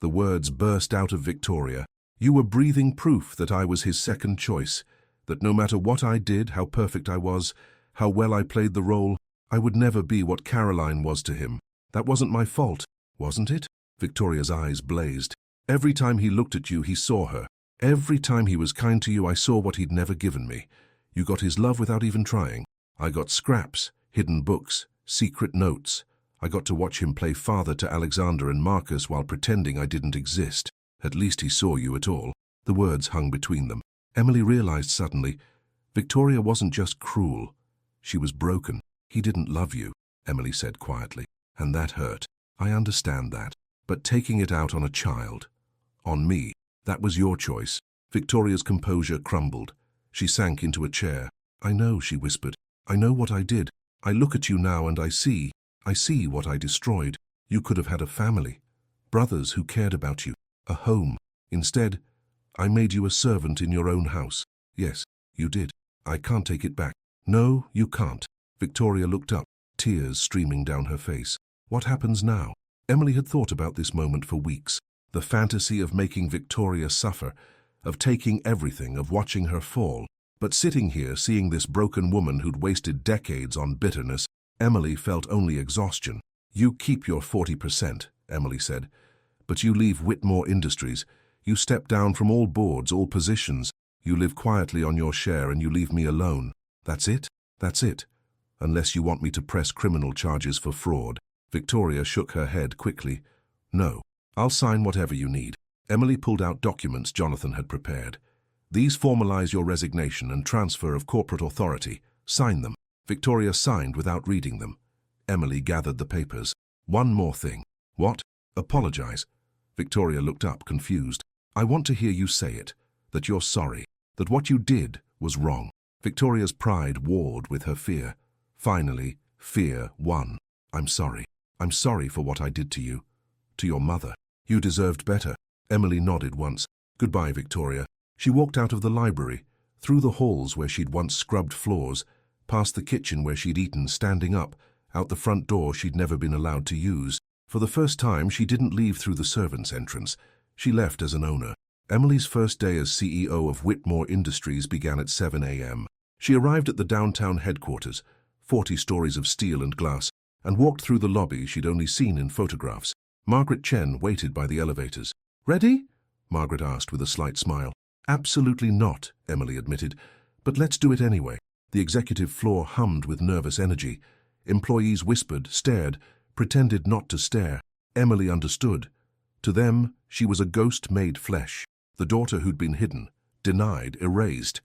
Speaker 1: The words burst out of Victoria. You were breathing proof that I was his second choice, that no matter what I did, how perfect I was, how well I played the role, I would never be what Caroline was to him. That wasn't my fault, wasn't it? Victoria's eyes blazed. Every time he looked at you, he saw her. Every time he was kind to you, I saw what he'd never given me. You got his love without even trying. I got scraps, hidden books, secret notes. I got to watch him play father to Alexander and Marcus while pretending I didn't exist. At least he saw you at all. The words hung between them. Emily realized suddenly, Victoria wasn't just cruel. She was broken. He didn't love you, Emily said quietly. And that hurt. I understand that. But taking it out on a child, on me, that was your choice. Victoria's composure crumbled. She sank into a chair. I know, she whispered. I know what I did. I look at you now and I see what I destroyed. You could have had a family, brothers who cared about you, a home. Instead, I made you a servant in your own house. Yes, you did. I can't take it back. No, you can't. Victoria looked up, tears streaming down her face. What happens now? Emily had thought about this moment for weeks. The fantasy of making Victoria suffer, of taking everything, of watching her fall. But sitting here, seeing this broken woman who'd wasted decades on bitterness, Emily felt only exhaustion. You keep your 40%, Emily said. But you leave Whitmore Industries. You step down from all boards, all positions. You live quietly on your share and you leave me alone. That's it? That's it. Unless you want me to press criminal charges for fraud. Victoria shook her head quickly. No, I'll sign whatever you need. Emily pulled out documents Jonathan had prepared. These formalize your resignation and transfer of corporate authority. Sign them. Victoria signed without reading them. Emily gathered the papers. One more thing. What? Apologize. Victoria looked up, confused. I want to hear you say it. That you're sorry. That what you did was wrong. Victoria's pride warred with her fear. Finally, fear won. I'm sorry. I'm sorry for what I did to you. To your mother. You deserved better. Emily nodded once. Goodbye, Victoria. She walked out of the library, through the halls where she'd once scrubbed floors, past the kitchen where she'd eaten standing up, out the front door she'd never been allowed to use. For the first time, she didn't leave through the servants' entrance. She left as an owner. Emily's first day as CEO of Whitmore Industries began at 7 a.m. She arrived at the downtown headquarters, 40 stories of steel and glass, and walked through the lobby she'd only seen in photographs. Margaret Chen waited by the elevators. "Ready?" Margaret asked with a slight smile. "Absolutely not," Emily admitted, "but let's do it anyway." The executive floor hummed with nervous energy. Employees whispered, stared, pretended not to stare. Emily understood. To them, she was a ghost made flesh, the daughter who'd been hidden, denied, erased,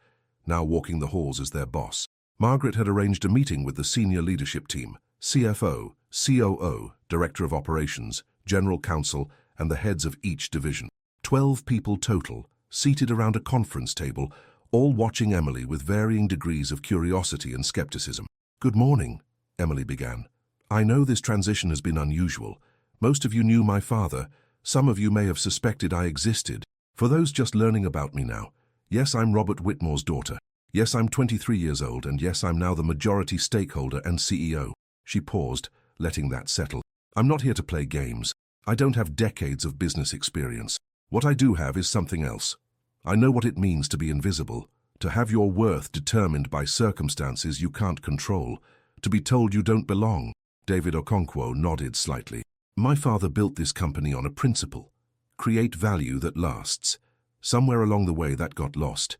Speaker 1: now walking the halls as their boss. Margaret had arranged a meeting with the senior leadership team, CFO, COO, Director of Operations, General Counsel, and the heads of each division. 12 people total, seated around a conference table, all watching Emily with varying degrees of curiosity and skepticism. "Good morning," Emily began. "I know this transition has been unusual. Most of you knew my father. Some of you may have suspected I existed. For those just learning about me now, yes, I'm Robert Whitmore's daughter. Yes, I'm 23 years old, and yes, I'm now the majority stakeholder and CEO." She paused, letting that settle. "I'm not here to play games. I don't have decades of business experience. What I do have is something else. I know what it means to be invisible, to have your worth determined by circumstances you can't control, to be told you don't belong." David Okonkwo nodded slightly. "My father built this company on a principle: create value that lasts. Somewhere along the way that got lost.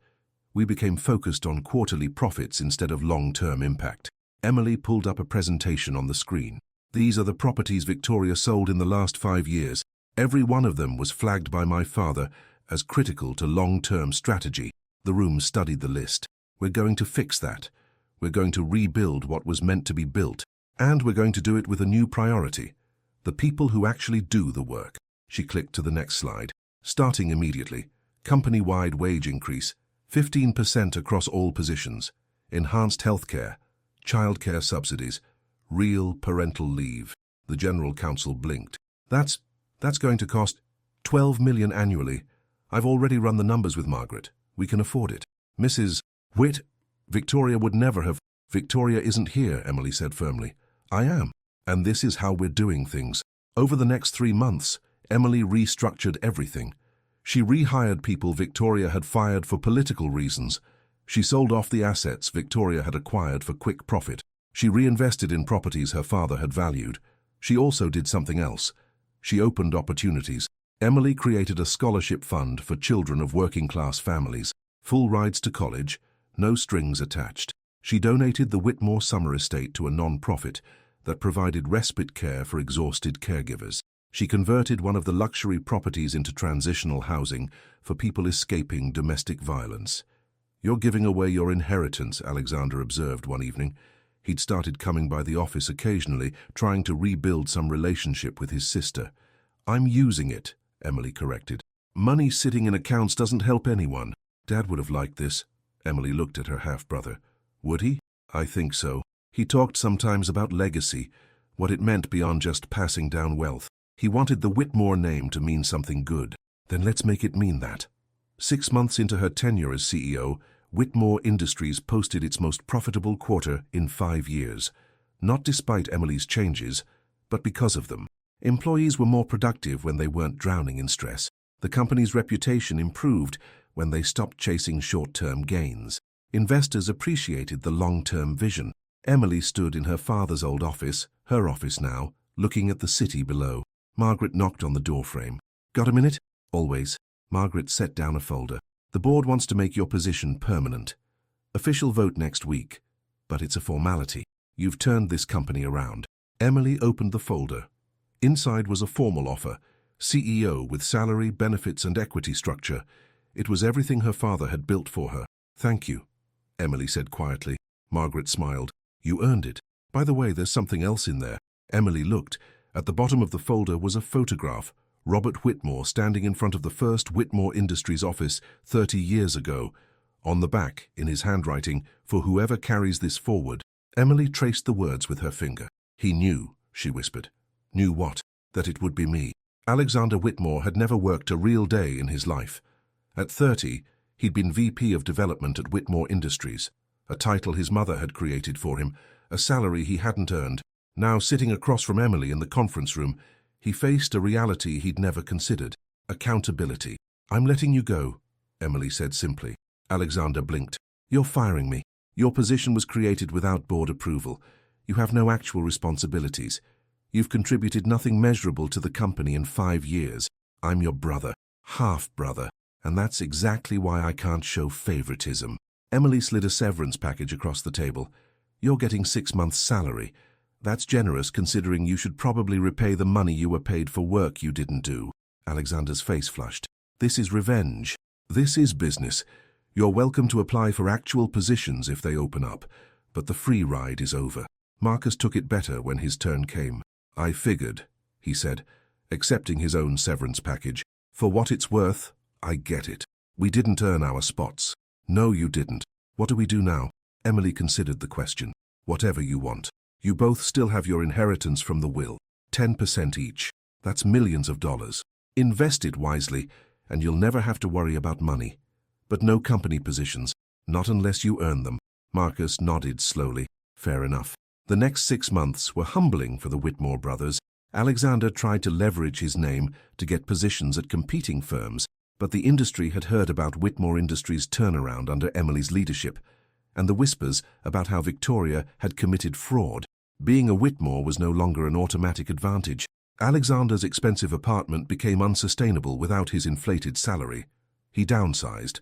Speaker 1: We became focused on quarterly profits instead of long-term impact." Emily pulled up a presentation on the screen. "These are the properties Victoria sold in the last 5 years. Every one of them was flagged by my father as critical to long-term strategy." The room studied the list. "We're going to fix that. We're going to rebuild what was meant to be built. And we're going to do it with a new priority: the people who actually do the work." She clicked to the next slide. "Starting immediately, company-wide wage increase, 15% across all positions, enhanced healthcare, childcare subsidies, real parental leave." The General Counsel blinked. That's going to cost 12 million annually. I've already run the numbers with Margaret. We can afford it." "Mrs. Whit, Victoria would never have—" "Victoria isn't here," Emily said firmly. "I am. And this is how we're doing things." Over the next 3 months, Emily restructured everything. She rehired people Victoria had fired for political reasons. She sold off the assets Victoria had acquired for quick profit. She reinvested in properties her father had valued. She also did something else. She opened opportunities. Emily created a scholarship fund for children of working-class families. Full rides to college, no strings attached. She donated the Whitmore Summer Estate to a non-profit that provided respite care for exhausted caregivers. She converted one of the luxury properties into transitional housing for people escaping domestic violence. "You're giving away your inheritance," Alexander observed one evening. He'd started coming by the office occasionally, trying to rebuild some relationship with his sister. "I'm using it," Emily corrected. "Money sitting in accounts doesn't help anyone." "Dad would have liked this." Emily looked at her half-brother. "Would he?" "I think so. He talked sometimes about legacy, what it meant beyond just passing down wealth. He wanted the Whitmore name to mean something good." "Then let's make it mean that." 6 months into her tenure as CEO, Whitmore Industries posted its most profitable quarter in 5 years. Not despite Emily's changes, but because of them. Employees were more productive when they weren't drowning in stress. The company's reputation improved when they stopped chasing short-term gains. Investors appreciated the long-term vision. Emily stood in her father's old office, her office now, looking at the city below. Margaret knocked on the doorframe. "Got a minute?" "Always." Margaret set down a folder. "The board wants to make your position permanent. Official vote next week, but it's a formality. You've turned this company around." Emily opened the folder. Inside was a formal offer: CEO with salary, benefits and equity structure. It was everything her father had built for her. "Thank you," Emily said quietly. Margaret smiled. "You earned it. By the way, there's something else in there." Emily looked. At the bottom of the folder was a photograph. Robert Whitmore standing in front of the first Whitmore Industries office 30 years ago. On the back, in his handwriting, "For whoever carries this forward." Emily traced the words with her finger. "He knew," she whispered. "Knew what?" "That it would be me." Alexander Whitmore had never worked a real day in his life. At 30, he'd been VP of Development at Whitmore Industries, a title his mother had created for him, a salary he hadn't earned. Now, sitting across from Emily in the conference room, he faced a reality he'd never considered: accountability. "I'm letting you go," Emily said simply. Alexander blinked. "You're firing me. Your position was created without board approval. You have no actual responsibilities. You've contributed nothing measurable to the company in 5 years. I'm your brother, half-brother, and that's exactly why I can't show favoritism." Emily slid a severance package across the table. "You're getting 6 months' salary. That's generous considering you should probably repay the money you were paid for work you didn't do." Alexander's face flushed. "This is revenge. This is business. You're welcome to apply for actual positions if they open up, but the free ride is over." Marcus took it better when his turn came. "I figured," he said, accepting his own severance package. "For what it's worth, I get it. We didn't earn our spots." "No, you didn't. What do we do now?" Emily considered the question. "Whatever you want. You both still have your inheritance from the will. 10% each. That's millions of dollars. Invest it wisely, and you'll never have to worry about money. But no company positions, not unless you earn them." Marcus nodded slowly. "Fair enough." The next 6 months were humbling for the Whitmore brothers. Alexander tried to leverage his name to get positions at competing firms, but the industry had heard about Whitmore Industries' turnaround under Emily's leadership, and the whispers about how Victoria had committed fraud. Being a Whitmore was no longer an automatic advantage. Alexander's expensive apartment became unsustainable without his inflated salary. He downsized,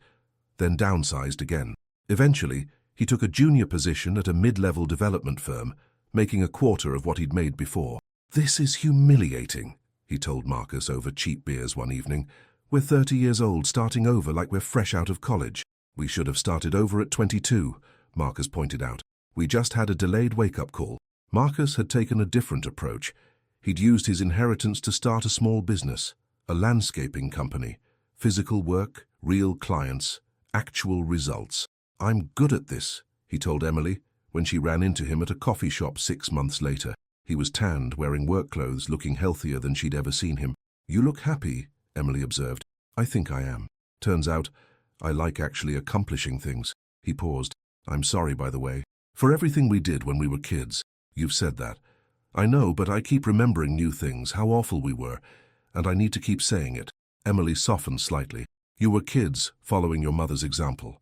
Speaker 1: then downsized again. Eventually, he took a junior position at a mid-level development firm, making a quarter of what he'd made before. "This is humiliating," he told Marcus over cheap beers one evening. "We're 30 years old, starting over like we're fresh out of college." "We should have started over at 22, Marcus pointed out. "We just had a delayed wake-up call." Marcus had taken a different approach. He'd used his inheritance to start a small business, a landscaping company. Physical work, real clients, actual results. "I'm good at this," he told Emily when she ran into him at a coffee shop 6 months later. He was tanned, wearing work clothes, looking healthier than she'd ever seen him. "You look happy," Emily observed. "I think I am. Turns out, I like actually accomplishing things." He paused. "I'm sorry, by the way, for everything we did when we were kids." "You've said that." "I know, but I keep remembering new things, how awful we were, and I need to keep saying it." Emily softened slightly. "You were kids, following your mother's example.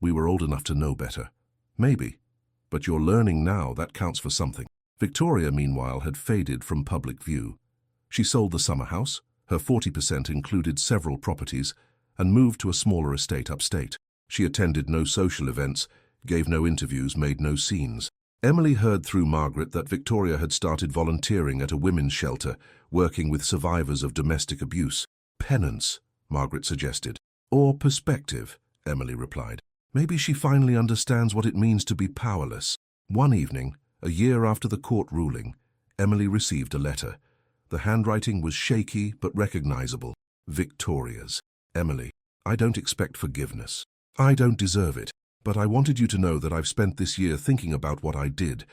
Speaker 1: We were old enough to know better. Maybe. But you're learning now, that counts for something." Victoria, meanwhile, had faded from public view. She sold the summer house, her 40% included several properties, and moved to a smaller estate upstate. She attended no social events, gave no interviews, made no scenes. Emily heard through Margaret that Victoria had started volunteering at a women's shelter, working with survivors of domestic abuse. "Penance," Margaret suggested. "Or perspective," Emily replied. "Maybe she finally understands what it means to be powerless." One evening, a year after the court ruling, Emily received a letter. The handwriting was shaky but recognizable. Victoria's. "Emily, I don't expect forgiveness. I don't deserve it. But I wanted you to know that I've spent this year thinking about what I did,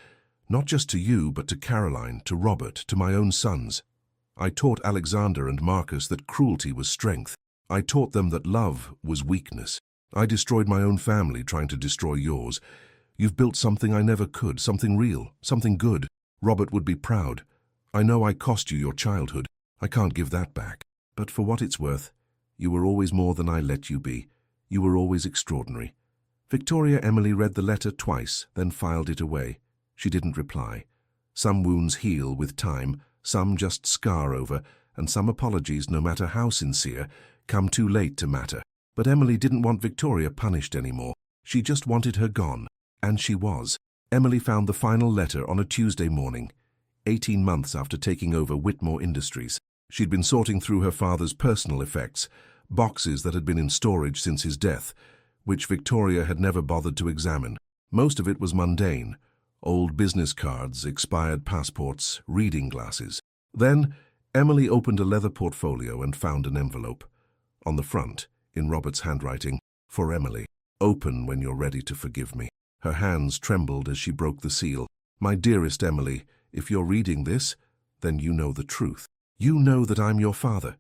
Speaker 1: not just to you, but to Caroline, to Robert, to my own sons. I taught Alexander and Marcus that cruelty was strength. I taught them that love was weakness. I destroyed my own family trying to destroy yours. You've built something I never could, something real, something good. Robert would be proud. I know I cost you your childhood. I can't give that back. But for what it's worth, you were always more than I let you be. You were always extraordinary." Emily read the letter twice, then filed it away. She didn't reply. Some wounds heal with time, some just scar over, and some apologies, no matter how sincere, come too late to matter. But Emily didn't want Victoria punished anymore. She just wanted her gone. And she was. Emily found the final letter on a Tuesday morning, 18 months after taking over Whitmore Industries. She'd been sorting through her father's personal effects, boxes that had been in storage since his death, which Victoria had never bothered to examine. Most of it was mundane: old business cards, expired passports, reading glasses. Then Emily opened a leather portfolio and found an envelope. On the front, in Robert's handwriting, "For Emily, open when you're ready to forgive me." Her hands trembled as she broke the seal. "My dearest Emily, if you're reading this, then you know the truth. You know that I'm your father.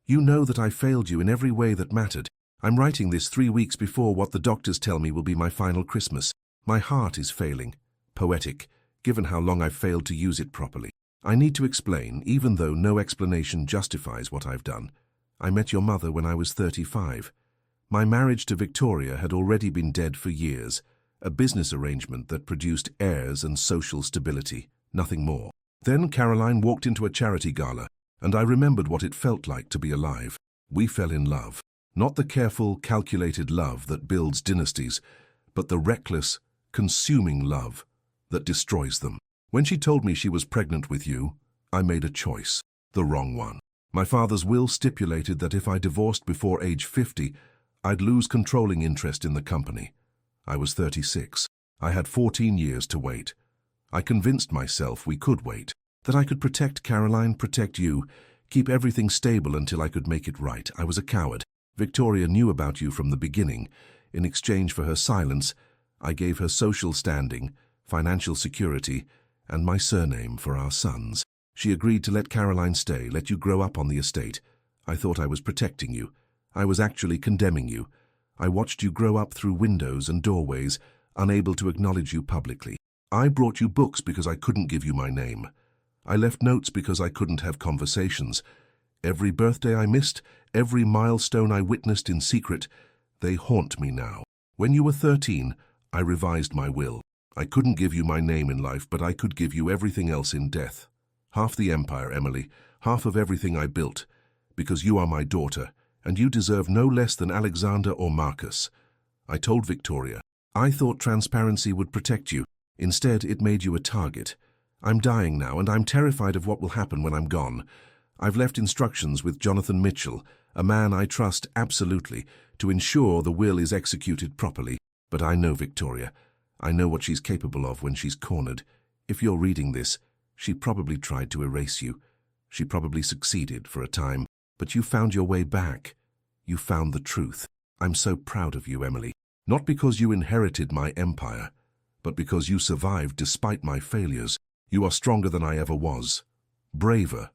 Speaker 1: You know that I failed you in every way that mattered. I'm writing this 3 weeks before what the doctors tell me will be my final Christmas. My heart is failing. Poetic, given how long I've failed to use it properly. I need to explain, even though no explanation justifies what I've done. I met your mother when I was 35. My marriage to Victoria had already been dead for years, a business arrangement that produced heirs and social stability, nothing more. Then Caroline walked into a charity gala, and I remembered what it felt like to be alive. We fell in love. Not the careful, calculated love that builds dynasties, but the reckless, consuming love that destroys them. When she told me she was pregnant with you, I made a choice, the wrong one. My father's will stipulated that if I divorced before age 50, I'd lose controlling interest in the company. I was 36. I had 14 years to wait. I convinced myself we could wait, that I could protect Caroline, protect you, keep everything stable until I could make it right. I was a coward. Victoria knew about you from the beginning. In exchange for her silence, I gave her social standing, financial security, and my surname for our sons. She agreed to let Caroline stay, let you grow up on the estate. I thought I was protecting you. I was actually condemning you. I watched you grow up through windows and doorways, unable to acknowledge you publicly. I brought you books because I couldn't give you my name. I left notes because I couldn't have conversations. Every birthday I missed, every milestone I witnessed in secret, they haunt me now. When you were 13, I revised my will. I couldn't give you my name in life, but I could give you everything else in death. Half the empire, Emily, half of everything I built, because you are my daughter, and you deserve no less than Alexander or Marcus. I told Victoria. I thought transparency would protect you. Instead, it made you a target. I'm dying now, and I'm terrified of what will happen when I'm gone. I've left instructions with Jonathan Mitchell, a man I trust absolutely, to ensure the will is executed properly. But I know Victoria. I know what she's capable of when she's cornered. If you're reading this, she probably tried to erase you. She probably succeeded for a time, but you found your way back. You found the truth. I'm so proud of you, Emily. Not because you inherited my empire, but because you survived despite my failures. You are stronger than I ever was. Braver.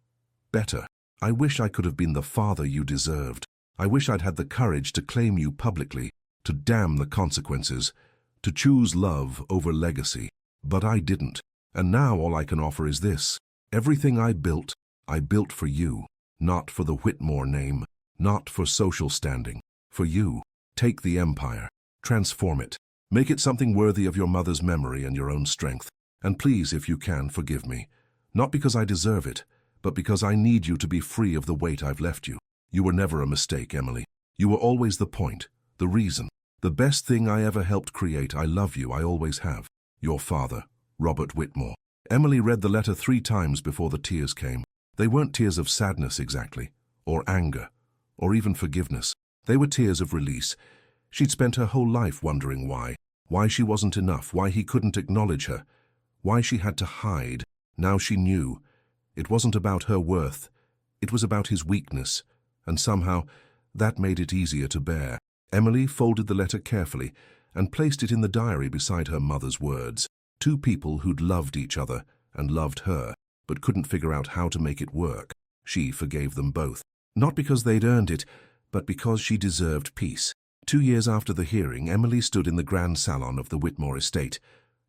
Speaker 1: Better. I wish I could have been the father you deserved. I wish I'd had the courage to claim you publicly, to damn the consequences, to choose love over legacy. But I didn't. And now all I can offer is this. Everything I built for you. Not for the Whitmore name, not for social standing. For you. Take the empire. Transform it. Make it something worthy of your mother's memory and your own strength. And please, if you can, forgive me. Not because I deserve it, but because I need you to be free of the weight I've left you. You were never a mistake, Emily. You were always the point, the reason. The best thing I ever helped create. I love you, I always have. Your father, Robert Whitmore. Emily read the letter 3 times before the tears came. They weren't tears of sadness exactly, or anger, or even forgiveness. They were tears of release. She'd spent her whole life wondering why she wasn't enough, why he couldn't acknowledge her, why she had to hide. Now she knew. It wasn't about her worth. It was about his weakness, and somehow that made it easier to bear. Emily folded the letter carefully and placed it in the diary beside her mother's words. 2 people who'd loved each other and loved her, but couldn't figure out how to make it work. She forgave them both. Not because they'd earned it, but because she deserved peace. 2 years after the hearing, Emily stood in the grand salon of the Whitmore estate,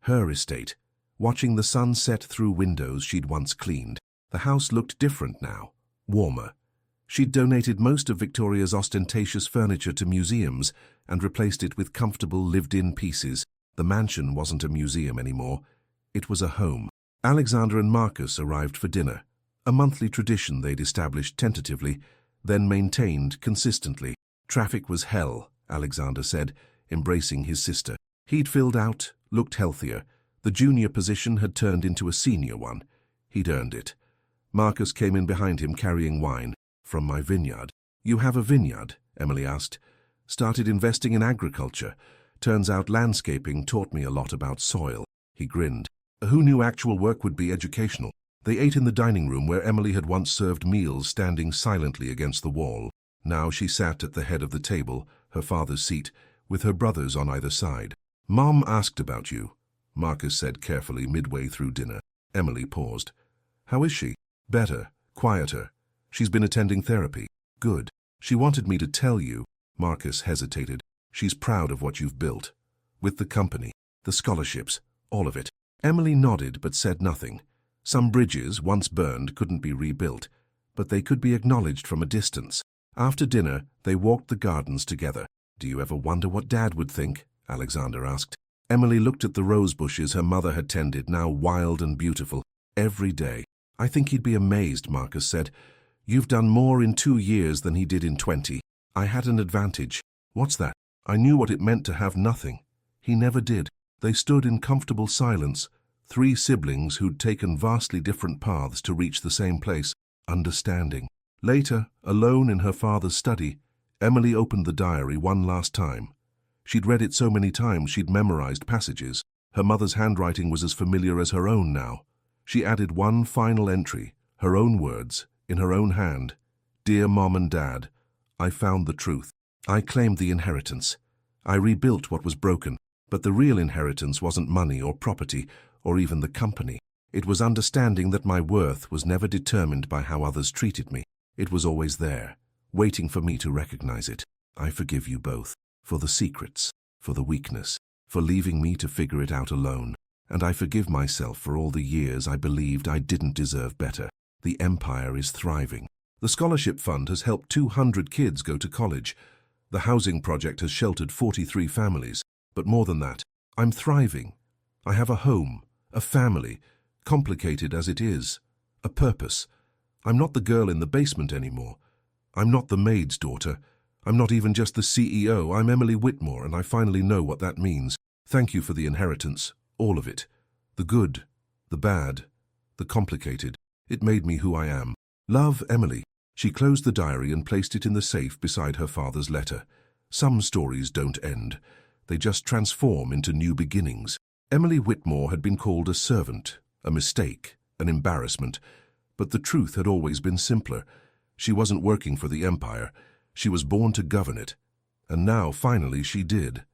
Speaker 1: her estate, watching the sun set through windows she'd once cleaned. The house looked different now, warmer. She'd donated most of Victoria's ostentatious furniture to museums and replaced it with comfortable lived-in pieces. The mansion wasn't a museum anymore. It was a home. Alexander and Marcus arrived for dinner, a monthly tradition they'd established tentatively, then maintained consistently. Traffic was hell, Alexander said, embracing his sister. He'd filled out, looked healthier. The junior position had turned into a senior one. He'd earned it. Marcus came in behind him carrying wine. From my vineyard. You have a vineyard? Emily asked. Started investing in agriculture. Turns out landscaping taught me a lot about soil. He grinned. Who knew actual work would be educational? They ate in the dining room where Emily had once served meals standing silently against the wall. Now she sat at the head of the table, her father's seat, with her brothers on either side. Mom asked about you, Marcus said carefully midway through dinner. Emily paused. How is she? Better, quieter. She's been attending therapy. Good. She wanted me to tell you. Marcus hesitated. She's proud of what you've built. With the company, the scholarships, all of it. Emily nodded but said nothing. Some bridges, once burned, couldn't be rebuilt, but they could be acknowledged from a distance. After dinner, they walked the gardens together. Do you ever wonder what Dad would think? Alexander asked. Emily looked at the rose bushes her mother had tended, now wild and beautiful. every day. I think he'd be amazed, Marcus said. You've done more in 2 years than he did in 20. I had an advantage. What's that? I knew what it meant to have nothing. He never did. They stood in comfortable silence, 3 siblings who'd taken vastly different paths to reach the same place, understanding. Later, alone in her father's study, Emily opened the diary one last time. She'd read it so many times she'd memorized passages. Her mother's handwriting was as familiar as her own now. She added one final entry, her own words, in her own hand. Dear Mom and Dad, I found the truth. I claimed the inheritance. I rebuilt what was broken, but the real inheritance wasn't money or property, or even the company. It was understanding that my worth was never determined by how others treated me. It was always there, waiting for me to recognize it. I forgive you both, for the secrets, for the weakness, for leaving me to figure it out alone. And I forgive myself for all the years I believed I didn't deserve better. The empire is thriving. The scholarship fund has helped 200 kids go to college. The housing project has sheltered 43 families. But more than that, I'm thriving. I have a home, a family, complicated as it is, a purpose. I'm not the girl in the basement anymore. I'm not the maid's daughter. I'm not even just the CEO. I'm Emily Whitmore, and I finally know what that means. Thank you for the inheritance, all of it. The good, the bad, the complicated. It made me who I am. Love, Emily. She closed the diary and placed it in the safe beside her father's letter. Some stories don't end. They just transform into new beginnings. Emily Whitmore had been called a servant, a mistake, an embarrassment. But the truth had always been simpler. She wasn't working for the empire. She was born to govern it. And now, finally, she did.